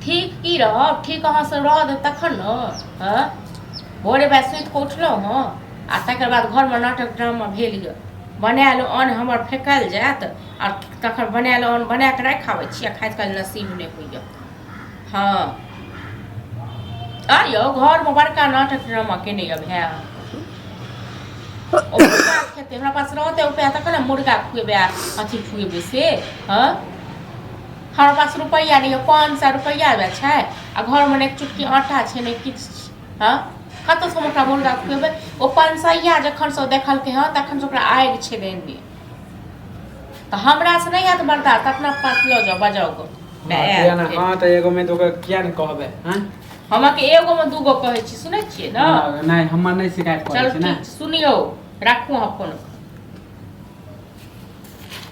ठीक की रहब ठीक अहाँ से रह दे तखन न हाँ भोरे बा सुति कऽ उठलहुँ हँ आ तकर बाद घरमे नाटक ड्रामा भेल यऽ बनायल अन्न हमर फेकल जायत आ तखन बनायल अन्न बना कऽ राखि आबै छी आ खाइत काल नसीब नहि होइए हाँ आ यौ घरमे बड़का नाटक ड्रामा केने यऽ भाय ओ मुर्गा खेतै हमरा पास रहतै रुपैआ तखन ने मुर्गा खुएबै अथी खुएबै से हाँ हमरा पास रुपैआ नहीं 500 रुपैआ छै आ घरमे ने एक चुटकी आटा छै ने किछु हाँ कतऽ से ओकरा मुर्गा खुएबै ओ 500 जखन से देखलकै हँ तखन से ओकरा आगि छै देने तऽ हमरा से नहीं हैत बर्दाश्त अपना पास लऽ जाओ बजाओ गो हाँ तो एगो में दूगो किया नहीं कहबे हैं हमके एगो में दूगो कहै छी सुनै छियै न नहीं हम नहीं शिकायत करै छी ना सुनियो राखू हम फोन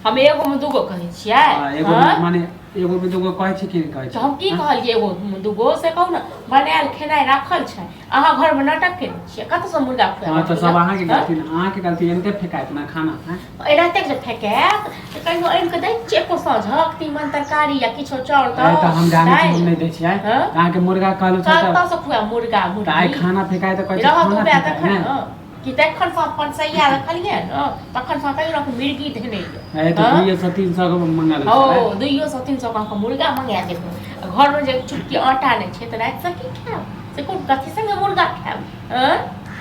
हम एगो में दूगो कहै छियै एगो माने एगो में दूगो कहै छी कि कहै छी हम की कहलियै एगो दूगो से कहू न बनायल खेनाइ राखल छै अहाँ घर में नाटक केने छियै कतऽ से मुर्गा खुआ हां तो सब अहाँ के गलती ना अहाँ के गलती एनते फेकाइत ना खाना हैं एनाते जे फेकाइत त कहियो आनि के दै छियै एको सझक तीमन तरकारी या किछो चाउर त हम जाने छी हम नहीं दै छियै अहाँ के मुर्गा कहलु छ कतऽ से खुआ मुर्गा मुर्गी आइ खाना फेकाइ त कहै छै खाना तखन कि तखन से अपन सैया रखलिए न तखन से कहियो रख मिर्गी धने ए तो 200-300 के मंगा ले ओ 200-300 का मुर्गा मंगा दे घर में जे चुटकी आटा नहीं छै त रात से की खाएब से कोन कथि संगे मुर्गा खाएब हैं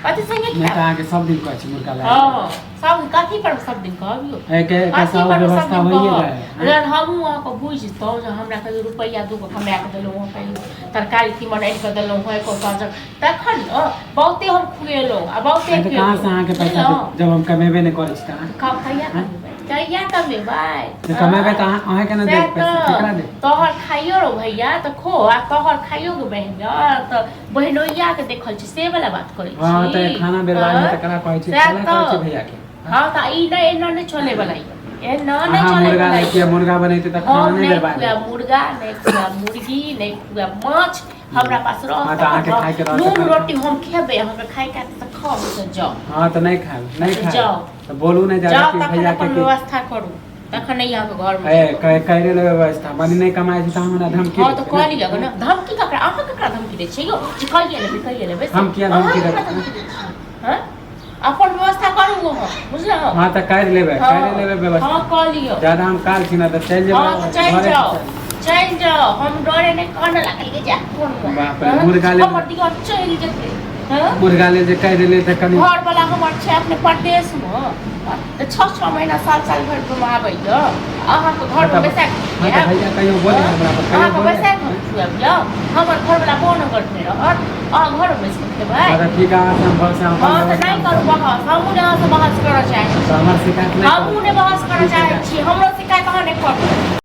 कथि संगे खाएब मैं अहाँ के सब दिन कहै छी मुर्गा ला हां सब कथि पर सब दिन कहबियो ए के सब व्यवस्था होइए जाय अगर हमहु आ को बुझितो जे हमरा के रुपैया दूगो हमरा के देलौ हम पहिले तरकारी तीमन आनि के देलौ है को सजक तखन न बहुते हम खुएलौ आ बहुते कहां से अहाँ के पैसा जब हम कमेबे नहीं करै छी त का कहिया कमेबै तो कमेबै त अहाँ के न दे पैसा केकरा दे तोहर खाइयो रो भैया त खो आ तोहर खाइयो के बहिन त बहिनोइया के देखल छी से वाला बात करै छी हां त खाना बेरबाद में त करा कहै छी खाना कहै छी भैया के हां त ई नहीं चले वाला ए नहीं चले मुर्गा नहीं किया मुर्गा बनैते त खाना नहीं बेरबाद मुर्गा नहीं खुआ मुर्गी नहीं खुआ माछ हमरा पास रह हां त आके खाइ के नून रोटी हम खेबै हमरा खाइ के त खाओ त जाओ हां त नहीं खाए जाओ त बोलू नहीं जा कि भैया के व्यवस्था करू तखन नहीं यहाँ के घर में ए करे ले व्यवस्था बनी नहीं कमाई छी त हमरा धमकी हां तो कहली लग ना धमकी ककरा अहाँ ककरा धमकी दै छियै यो कहिए लेबै हम किया धमकी दै हां अपन व्यवस्था करू हम बुझल हां त कर लेबै व्यवस्था हां कह लियो ज्यादा हम काल छी ना त चल जेबै चल जाओ हम डरे नहीं कान लागल के जा फोन बाप रे मुर्गा ले हमर दिगर चल जेते मुर्गा ले जे कह देले त कनी घर वाला हमर छै अपने प्रदेश में 6 महीना साल भर में आबै य अहाँ के घर में बैसा के भैया कहियो बोले हमरा पर कहियो बोले बैसा के खुआबियो हमर घर वाला कोन करने रहत अहाँ घर में बैस के भाई अरे ठीक है हम बस हम हां त नहीं करू बहस हमहु ने से बहस करऽ चाहै छी हमर शिकायत नहीं हमहु ने बहस करऽ चाहै छी हमरो शिकायत अहाँ नहीं करू